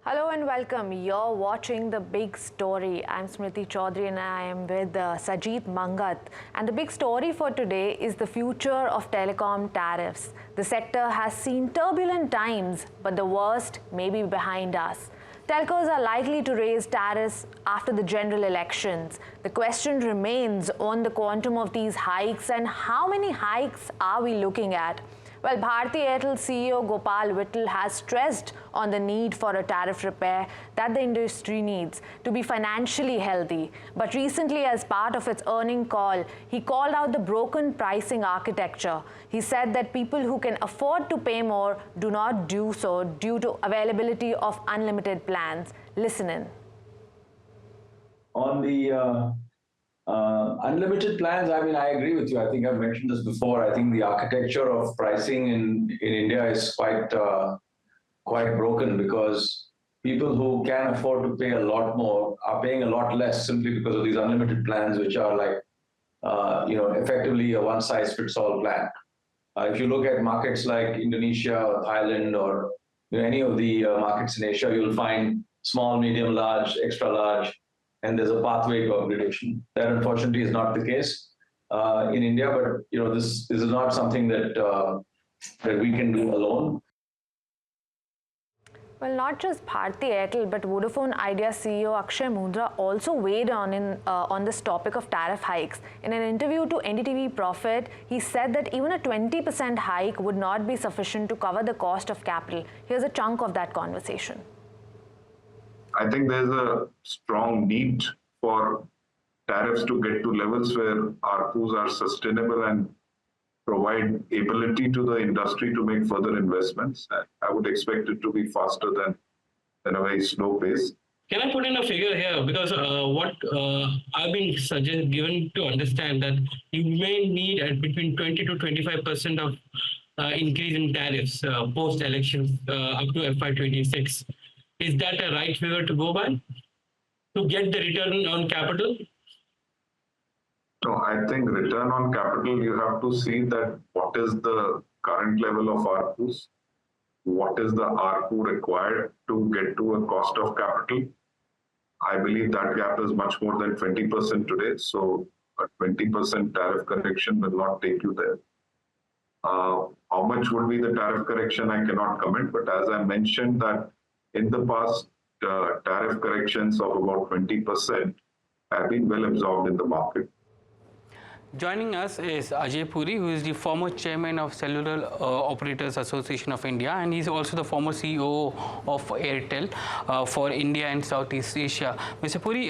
Hello and welcome. You're watching The Big Story. I'm Smriti Chaudhary and I am with Sajeet, Manghat. And the big story for today is the future of telecom tariffs. The sector has seen turbulent times, but the worst may be behind us. Telcos are likely to raise tariffs after the general elections. The question remains on the quantum of these hikes and how many hikes are we looking at? Well, Bharti Airtel CEO Gopal Vittal has stressed on the need for a tariff repair that the industry needs to be financially healthy. But recently, as part of its earning call, he called out the broken pricing architecture. He said that people who can afford to pay more do not do so due to availability of unlimited plans. Listen in. On the unlimited plans, I mean, I agree with you. I think I've mentioned this before. I think the architecture of pricing in India is quite broken because people who can afford to pay a lot more are paying a lot less simply because of these unlimited plans, which are like, effectively a one-size-fits-all plan. If you look at markets like Indonesia or Thailand or any of the markets in Asia, you'll find small, medium, large, extra large, and there's a pathway to upgradation. That unfortunately is not the case in India, but this is not something that that we can do alone. Well, not just Bharti Airtel, but Vodafone Idea CEO Akshay Mundra also weighed on this topic of tariff hikes. In an interview to NDTV Profit, he said that even a 20% hike would not be sufficient to cover the cost of capital. Here's a chunk of that conversation. I think there's a strong need for tariffs to get to levels where ARPUs are sustainable and provide ability to the industry to make further investments. I would expect it to be faster than a very slow pace. Can I put in a figure here? Because what I've been given to understand that you may need at between 20 to 25% of increase in tariffs post-elections up to FY26. Is that a right figure to go by to get the return on capital? No, I think return on capital, you have to see that what is the current level of ARPUs, what is the ARPU required to get to a cost of capital. I believe that gap is much more than 20% today, so a 20% tariff correction will not take you there. How much would be the tariff correction, I cannot comment, but as I mentioned that in the past, tariff corrections of about 20% have been well absorbed in the market. Joining us is Ajai Puri, who is the former chairman of Cellular Operators Association of India, and he's also the former CEO of Airtel for India and Southeast Asia. Mr. Puri,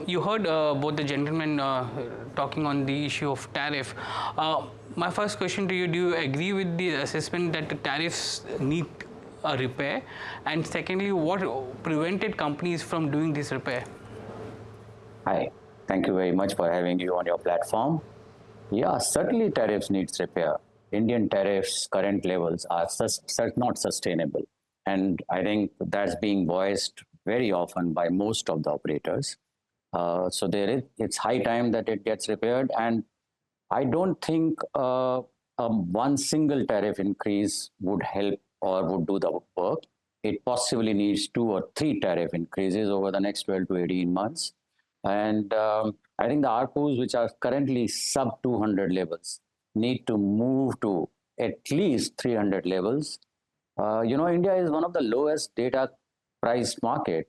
you heard both the gentlemen talking on the issue of tariff. My first question to you, do you agree with the assessment that the tariffs need a repair? And secondly, what prevented companies from doing this repair? Hi, thank you very much for having you on your platform. Yeah, certainly tariffs needs repair. Indian tariffs current levels are not sustainable. And I think that's being voiced very often by most of the operators. So it's high time that it gets repaired. And I don't think one single tariff increase would help or would do the work. It possibly needs 2 or 3 tariff increases over the next 12 to 18 months. And I think the ARPUs, which are currently sub 200 levels, need to move to at least 300 levels. India is one of the lowest data price market.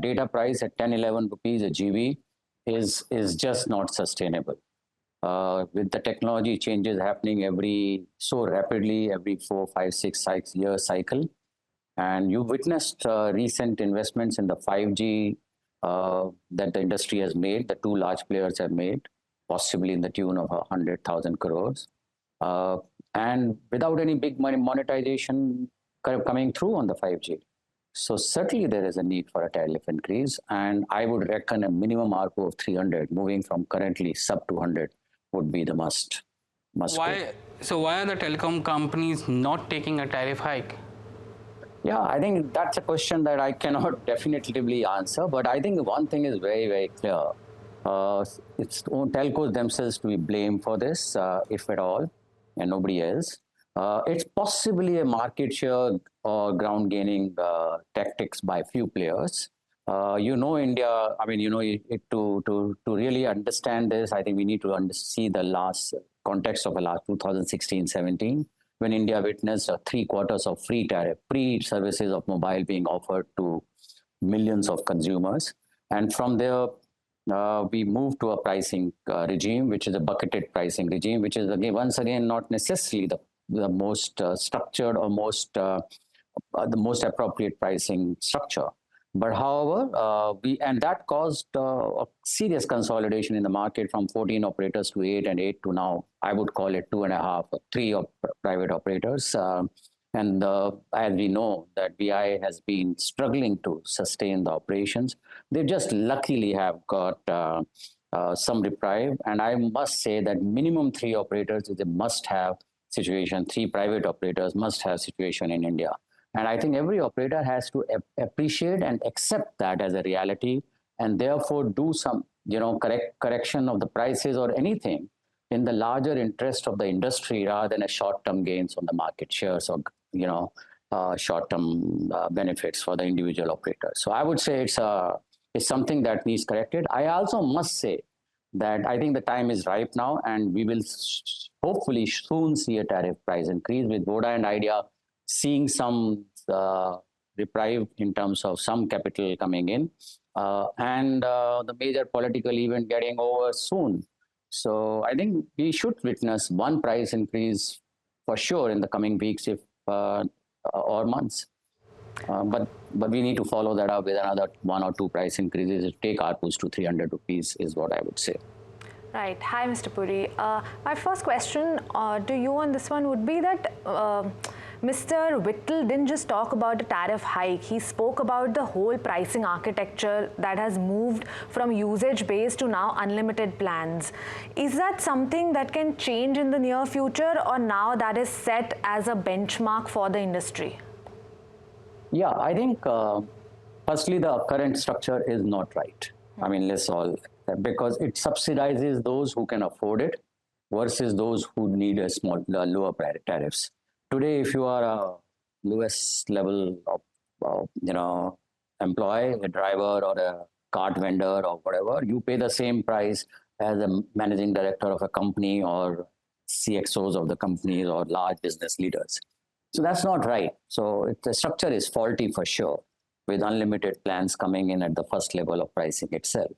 Data price at 10, 11 rupees a GB is just not sustainable. With the technology changes happening so rapidly, every 4, 5, 6 year cycle. And you witnessed recent investments in the 5G that the industry has made, the 2 large players have made, possibly in the tune of 100,000 crores. And without any big money monetization coming through on the 5G. So certainly there is a need for a tariff increase. And I would reckon a minimum ARPU of 300, moving from currently sub 200, would be the must. So why are the telecom companies not taking a tariff hike? Yeah, I think that's a question that I cannot definitively answer, but I think one thing is very, very clear. It's telcos themselves to be blamed for this, if at all, and nobody else. It's possibly a market share or ground gaining tactics by few players. India, I mean, to really understand this, I think we need to see the last context of the last 2016-17, when India witnessed 3/4 of free tariff, free services of mobile being offered to millions of consumers. And from there, we moved to a pricing regime, which is a bucketed pricing regime, which is once again not necessarily the most structured or the most appropriate pricing structure. But however, that caused a serious consolidation in the market from 14 operators to 8, and 8 to now, I would call it 2.5, 3 of private operators. As we know, that VI has been struggling to sustain the operations. They just luckily have got some reprieve. And I must say that minimum 3 operators is a must-have situation. 3 private operators must-have situation in India. And I think every operator has to appreciate and accept that as a reality, and therefore do some, correction of the prices or anything in the larger interest of the industry, rather than a short-term gains on the market shares or, short-term benefits for the individual operators. So I would say it's something that needs corrected. I also must say that I think the time is ripe now, and we will hopefully soon see a tariff price increase, with Voda and Idea seeing some reprieve in terms of some capital coming in, and the major political event getting over soon. So I think we should witness one price increase for sure in the coming weeks, or months. But we need to follow that up with another 1 or 2 price increases to take ARPUs to 300 rupees is what I would say. Right. Hi, Mr. Puri. My first question to you on this one would be that Mr. Whittle didn't just talk about a tariff hike. He spoke about the whole pricing architecture that has moved from usage-based to now unlimited plans. Is that something that can change in the near future, or now that is set as a benchmark for the industry? Yeah, I think firstly, the current structure is not right. I mean, because it subsidizes those who can afford it versus those who need lower tariffs. Today, if you are a lowest level of employee, a driver or a cart vendor or whatever, you pay the same price as a managing director of a company or CXOs of the companies or large business leaders. So that's not right. So the structure is faulty for sure, with unlimited plans coming in at the first level of pricing itself.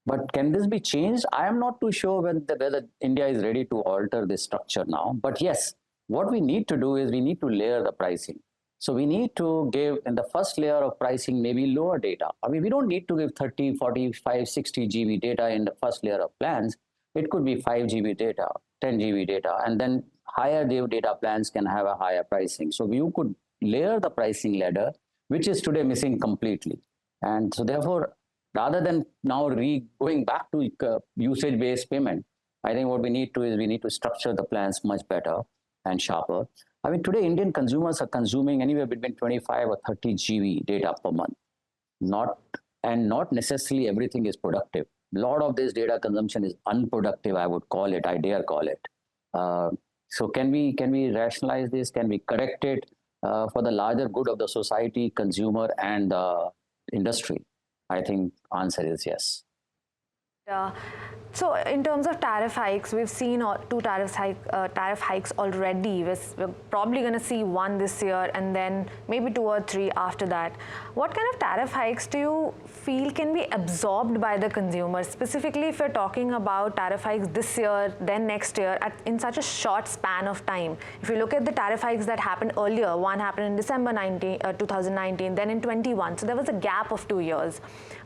But can this be changed? I am not too sure whether India is ready to alter this structure now. But yes, what we need to do is we need to layer the pricing. So we need to give, in the first layer of pricing, maybe lower data. I mean, we don't need to give 30, 45, 60 GB data in the first layer of plans. It could be 5 GB data, 10 GB data, and then higher data plans can have a higher pricing. So you could layer the pricing ladder, which is today missing completely. And so therefore, rather than now going back to usage-based payment, I think what we need to structure the plans much better and sharper. I mean, today Indian consumers are consuming anywhere between 25 or 30 GB data per month. Not necessarily everything is productive. A lot of this data consumption is unproductive, I would call it, I dare call it. So can we rationalize this? Can we correct it for the larger good of the society, consumer, and the industry? I think answer is yes. So in terms of tariff hikes, we've seen 2 tariff hikes already. We're probably going to see 1 this year and then maybe 2 or 3 after that. What kind of tariff hikes do you feel can be absorbed by the consumers? Specifically, if you're talking about tariff hikes this year, then next year, in such a short span of time. If you look at the tariff hikes that happened earlier, one happened in December 2019, then in 21. So there was a gap of 2 years.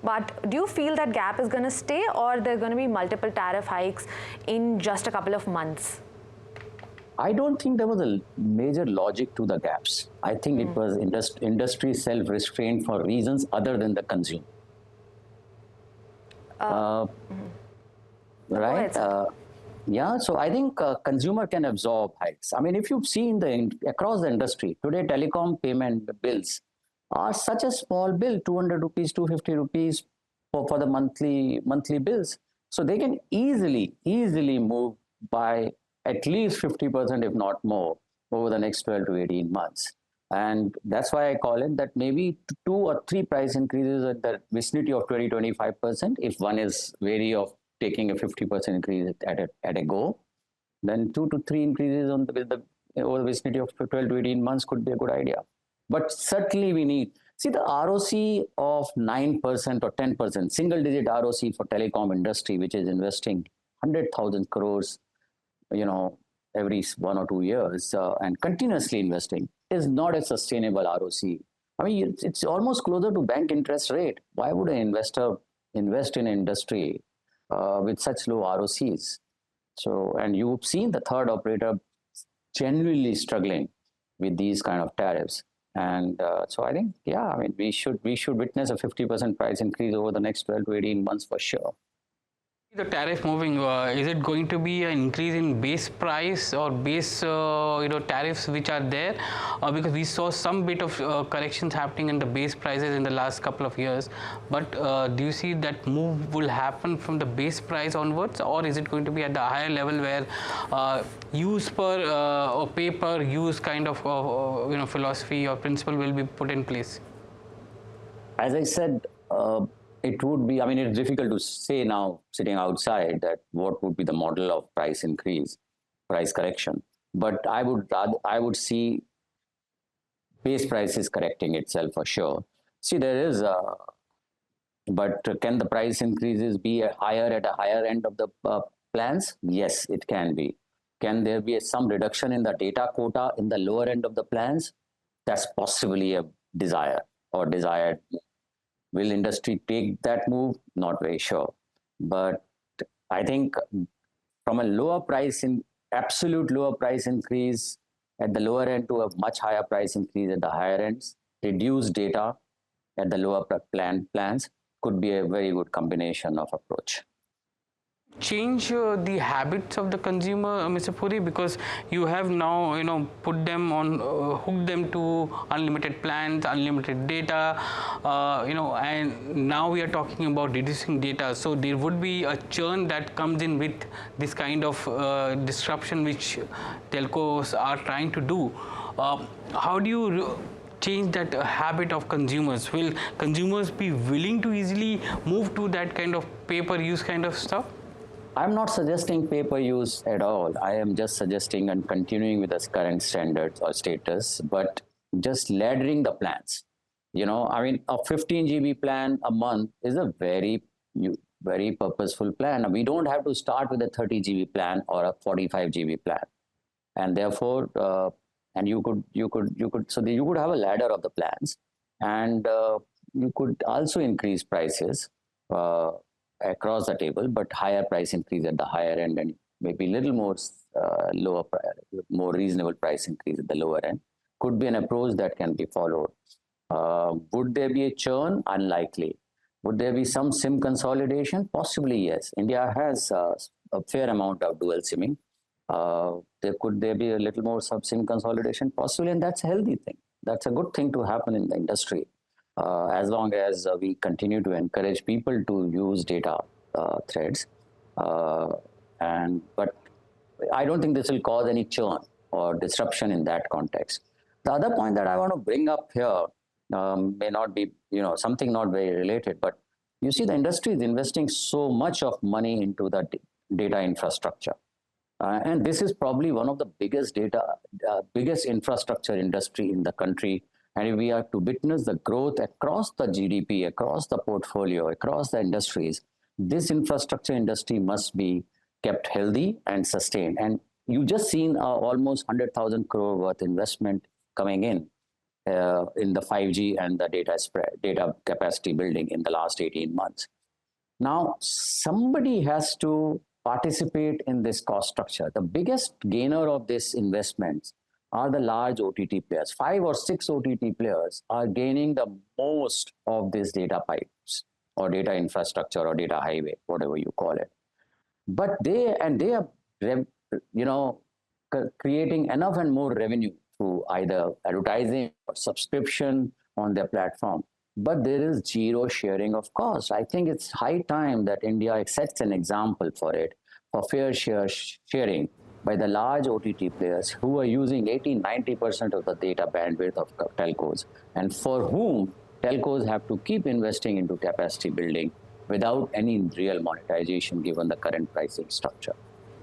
But do you feel that gap is going to stay, or there are going to be multiple tariff hikes in just a couple of months? I don't think there was a major logic to the gaps. I think it was industry self-restraint for reasons other than the consumer. Right? Yeah, so I think consumer can absorb hikes. I mean, if you've seen across the industry, today telecom payment bills are such a small bill, 200 rupees, 250 rupees for the monthly bills. So they can easily move by at least 50%, if not more, over the next 12 to 18 months. And that's why I call it that maybe 2 or 3 price increases at the vicinity of 20-25%. If one is wary of taking a 50% increase at a go, then 2 to 3 increases on over the vicinity of 12 to 18 months could be a good idea. But certainly we need, see the ROC of 9% or 10%, single digit ROC for telecom industry, which is investing 100,000 crores, every 1 or 2 years and continuously investing, is not a sustainable ROC. I mean, it's almost closer to bank interest rate. Why would an investor invest in an industry with such low ROCs? So, and you've seen the third operator genuinely struggling with these kind of tariffs. And so I think, we should witness a 50% price increase over the next 12 to 18 months for sure. The tariff moving, is it going to be an increase in base price or base tariffs which are there? Because we saw some bit of corrections happening in the base prices in the last couple of years. But do you see that move will happen from the base price onwards, or is it going to be at the higher level where use per or pay per use kind of philosophy or principle will be put in place? As I said, it would be, it's difficult to say now sitting outside that what would be the model of price increase, price correction. But I would see base prices correcting itself for sure. See, but can the price increases be higher at a higher end of the plans? Yes, it can be. Can there be some reduction in the data quota in the lower end of the plans? That's possibly a desire or desired. Will industry take that move? Not very sure. But I think from a lower price, absolute lower price increase at the lower end to a much higher price increase at the higher ends, reduce data at the lower plans could be a very good combination of approach. Change the habits of the consumer, Mr. Puri, because you have now put them on hook them to unlimited plans, unlimited data, and now we are talking about reducing data. So there would be a churn that comes in with this kind of disruption which telcos are trying to do. How do you change that habit of consumers? Will consumers be willing to easily move to that kind of pay-per-use kind of stuff? I'm not suggesting pay-per-use at all. I am just suggesting and continuing with the current standards or status, but just laddering the plans. A 15 GB plan a month is a very purposeful plan. We don't have to start with a 30 GB plan or a 45 GB plan. And therefore, you could have a ladder of the plans, and you could also increase prices across the table, but higher price increase at the higher end, and maybe little more more reasonable price increase at the lower end could be an approach that can be followed. Would there be a churn? Unlikely. Would there be some SIM consolidation? Possibly, yes. India has a fair amount of dual SIMing. Could there be a little more sub-SIM consolidation? Possibly, and that's a healthy thing. That's a good thing to happen in the industry. As long as we continue to encourage people to use data threads. But I don't think this will cause any churn or disruption in that context. The other point that I want to bring up here may not be, something not very related, but you see the industry is investing so much of money into the data infrastructure. And this is probably one of the biggest infrastructure industry in the country. And if we are to witness the growth across the GDP, across the portfolio, across the industries, this infrastructure industry must be kept healthy and sustained. And you just seen almost 100,000 crore worth investment coming in the 5G and the data capacity building in the last 18 months. Now, somebody has to participate in this cost structure. The biggest gainer of this investments are the large OTT players. 5 or 6 OTT players are gaining the most of these data pipes or data infrastructure or data highway, whatever you call it. But they are, creating enough and more revenue through either advertising or subscription on their platform. But there is zero sharing of costs. I think it's high time that India sets an example for it, for fair sharing by the large OTT players who are using 80-90% of the data bandwidth of telcos, and for whom telcos have to keep investing into capacity building without any real monetization given the current pricing structure.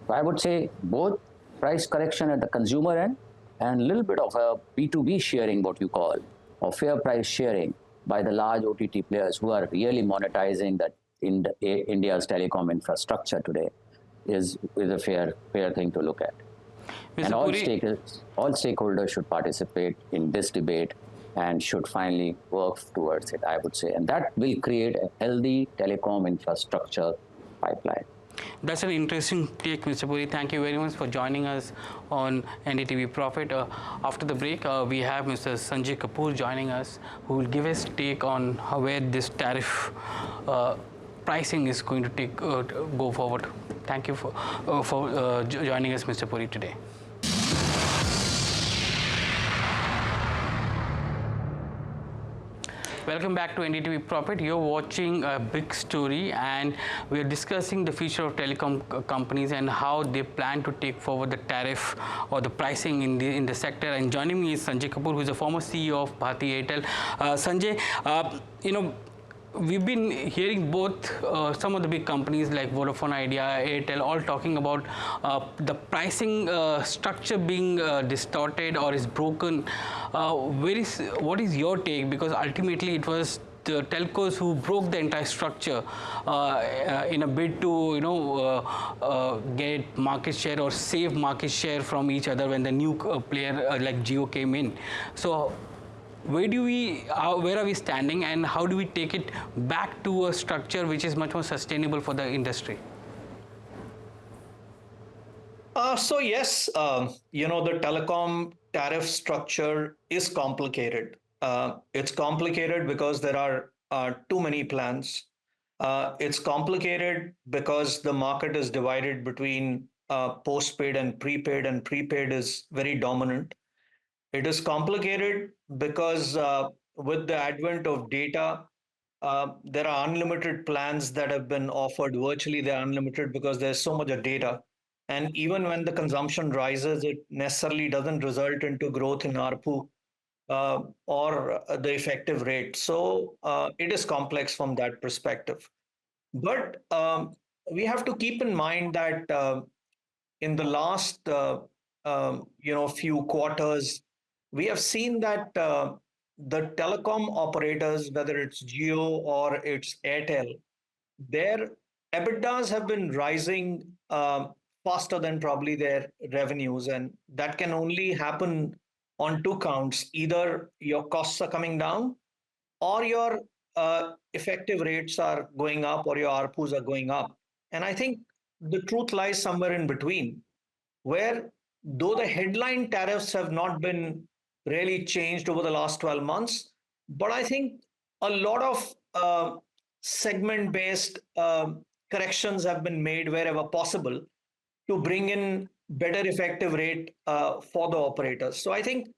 So I would say both price correction at the consumer end and a little bit of a B2B sharing, what you call, or fair price sharing by the large OTT players who are really monetizing that in India's telecom infrastructure today is a fair thing to look at. Mr. And Puri, all stakeholders should participate in this debate and should finally work towards it, I would say. And that will create a healthy telecom infrastructure pipeline. that's an interesting take, Mr. Puri. Thank you very much for joining us on NDTV Profit. After the break, we have Mr. Sanjay Kapoor joining us, who will give his take on where this tariff pricing is going to go forward. Thank you for joining us, Mr. Puri, today. Welcome back to NDTV Profit. You're watching a big story, and we're discussing the future of telecom companies and how they plan to take forward the tariff or the pricing in the sector. And joining me is Sanjay Kapoor, who is the former CEO of Bharti Airtel. Sanjay, we've been hearing both some of the big companies like Vodafone Idea, Airtel, all talking about the pricing structure being distorted or is broken. What is your take? Because ultimately it was the telcos who broke the entire structure in a bid to get market share or save market share from each other when the new player like Jio came in. So where are we standing, and how do we take it back to a structure which is much more sustainable for the industry? So yes, the telecom tariff structure is complicated. It's complicated because there are too many plans. It's complicated because the market is divided between postpaid and prepaid is very dominant. It is complicated because with the advent of data, there are unlimited plans that have been offered. Virtually, they're unlimited because there's so much of data. And even when the consumption rises, it necessarily doesn't result into growth in ARPU or the effective rate. So it is complex from that perspective. But we have to keep in mind that in the last few quarters, we have seen that the telecom operators, whether it's Jio or it's Airtel, their EBITDAs have been rising faster than probably their revenues. And that can only happen on two counts. Either your costs are coming down or your effective rates are going up or your ARPUs are going up. And I think the truth lies somewhere in between, where though the headline tariffs have not been really changed over the last 12 months, but I think a lot of segment-based corrections have been made wherever possible to bring in better effective rate for the operators. So I think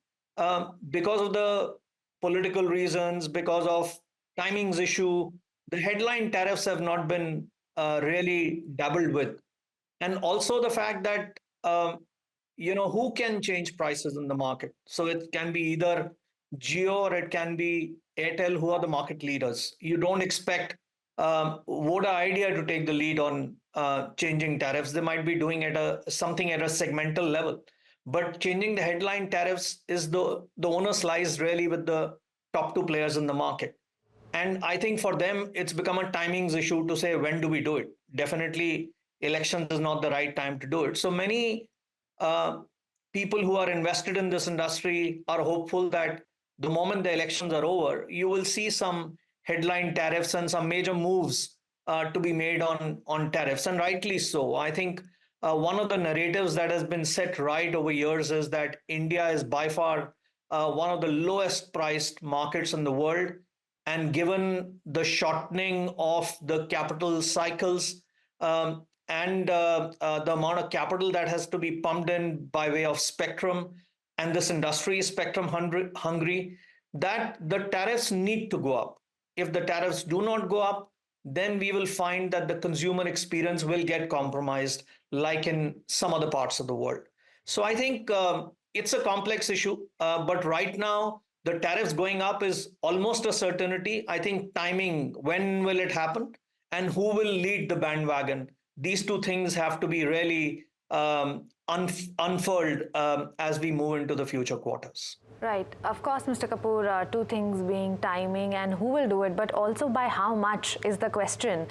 because of the political reasons, because of timings issue, the headline tariffs have not been really dabbled with. And also the fact that who can change prices in the market. So it can be either Jio or it can be Airtel, who are the market leaders. You don't expect Voda Idea to take the lead on changing tariffs. They might be doing something at a segmental level. But changing the headline tariffs is the onus lies really with the top two players in the market. And I think for them, it's become a timings issue to say, when do we do it? Definitely, elections is not the right time to do it. So many people who are invested in this industry are hopeful that the moment the elections are over, you will see some headline tariffs and some major moves to be made on tariffs, and rightly so. I think one of the narratives that has been set right over years is that India is by far one of the lowest priced markets in the world. And given the shortening of the capital cycles and the amount of capital that has to be pumped in by way of spectrum, and this industry is spectrum hungry, that the tariffs need to go up. If the tariffs do not go up, then we will find that the consumer experience will get compromised, like in some other parts of the world. So I think it's a complex issue, but right now the tariffs going up is almost a certainty. I think timing, when will it happen, and who will lead the bandwagon? These two things have to be really unfurled as we move into the future quarters. Right. Of course, Mr. Kapoor, two things being timing and who will do it, but also by how much is the question.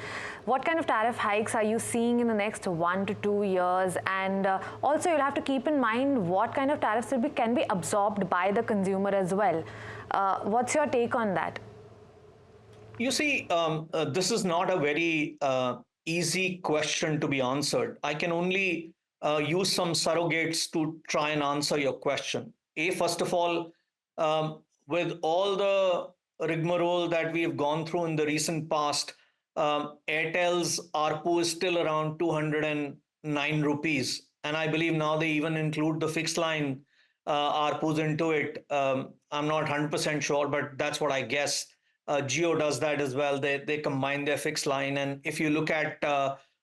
What kind of tariff hikes are you seeing in the next 1 to 2 years? And also you'll have to keep in mind what kind of tariffs can be absorbed by the consumer as well. What's your take on that? You see, this is not a very easy question to be answered. I can only use some surrogates to try and answer your question. First of all, with all the rigmarole that we have gone through in the recent past, Airtel's ARPU is still around 209 rupees. And I believe now they even include the fixed line ARPUs into it. I'm not 100% sure, but that's what I guess. Jio does that as well. They combine their fixed line. And if you look at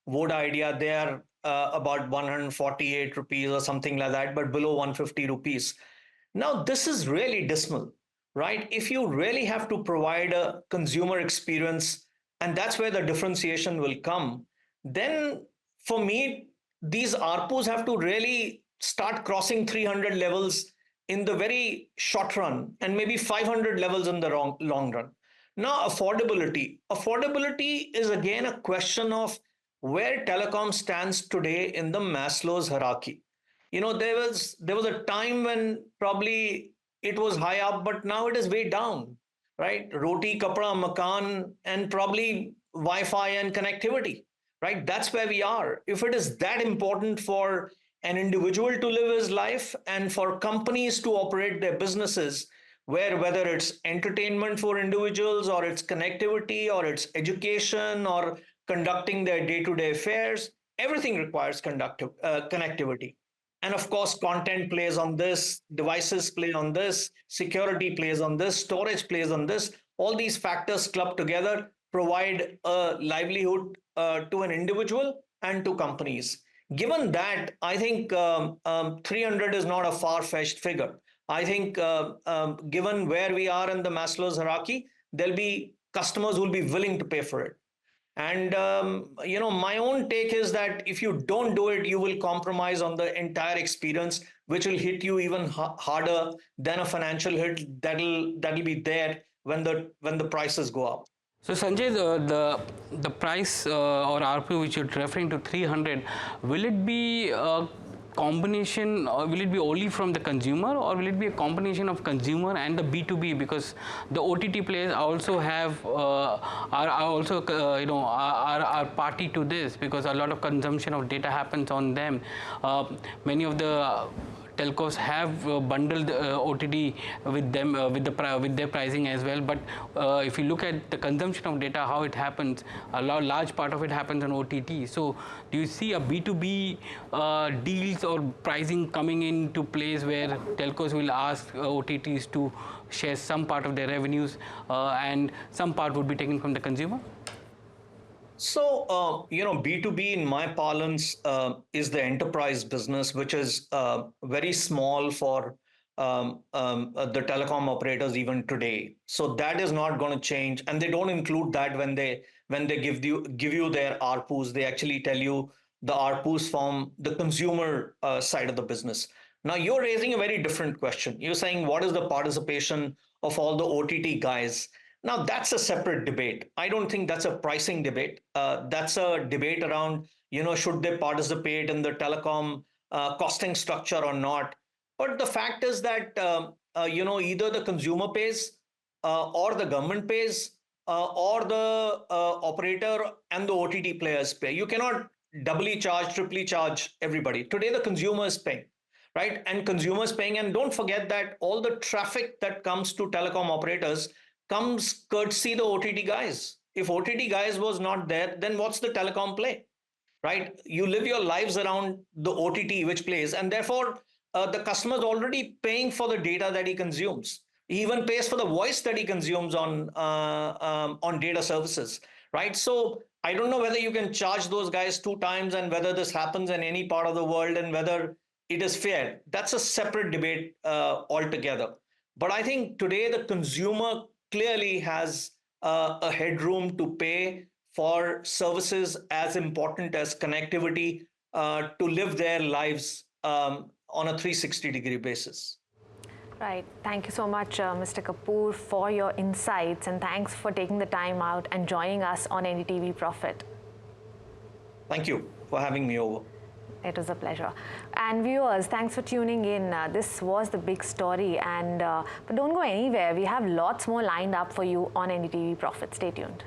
Voda Idea, they are about 148 rupees or something like that, but below 150 rupees. Now, this is really dismal, right? If you really have to provide a consumer experience, and that's where the differentiation will come, then for me, these ARPUs have to really start crossing 300 levels in the very short run and maybe 500 levels in the long run. Now, affordability. Affordability is again a question of where telecom stands today in the Maslow's hierarchy. There was a time when probably it was high up, but now it is way down, right? Roti, kapra, makan, and probably Wi-Fi and connectivity, right? That's where we are. If it is that important for an individual to live his life and for companies to operate their businesses, whether it's entertainment for individuals or it's connectivity or it's education or conducting their day-to-day affairs, everything requires connectivity. And of course, content plays on this, devices play on this, security plays on this, storage plays on this. All these factors clubbed together provide a livelihood to an individual and to companies. Given that, I think 300 is not a far-fetched figure. I think given where we are in the Maslow's hierarchy, there'll be customers who will be willing to pay for it. And, my own take is that if you don't do it, you will compromise on the entire experience, which will hit you even harder than a financial hit that'll be there when the prices go up. So Sanjay, the price or ARPU which you're referring to 300, will it be a combination, or will it be only from the consumer, or will it be a combination of consumer and the B2B? Because the OTT players also have are also are party to this, because a lot of consumption of data happens on them. Many of the telcos have bundled OTT with them with their pricing as well. But if you look at the consumption of data, how it happens, a large part of it happens on OTT. So do you see a B2B deals or pricing coming into place where telcos will ask OTTs to share some part of their revenues and some part would be taken from the consumer? So, B2B in my parlance is the enterprise business, which is very small for the telecom operators even today. So that is not going to change, and they don't include that when they give you their ARPUs. They actually tell you the ARPUs from the consumer side of the business. Now, you're raising a very different question. You're saying, what is the participation of all the OTT guys? Now, that's a separate debate. I don't think that's a pricing debate. That's a debate around, should they participate in the telecom costing structure or not? But the fact is that, either the consumer pays or the government pays or the operator and the OTT players pay. You cannot doubly charge, triply charge everybody. Today, the consumer is paying, right? And consumers paying. And don't forget that all the traffic that comes to telecom operators comes courtesy the OTT guys. If OTT guys was not there, then what's the telecom play, right? You live your lives around the OTT which plays, and therefore the customer is already paying for the data that he consumes. He even pays for the voice that he consumes on data services, right? So I don't know whether you can charge those guys 2 times and whether this happens in any part of the world and whether it is fair. That's a separate debate altogether. But I think today the consumer clearly has a headroom to pay for services as important as connectivity to live their lives on a 360-degree basis. Right. Thank you so much, Mr. Kapoor, for your insights, and thanks for taking the time out and joining us on NDTV Profit. Thank you for having me over. It was a pleasure. And viewers, thanks for tuning in. This was the big story, and but don't go anywhere. We have lots more lined up for you on NDTV Profit. Stay tuned.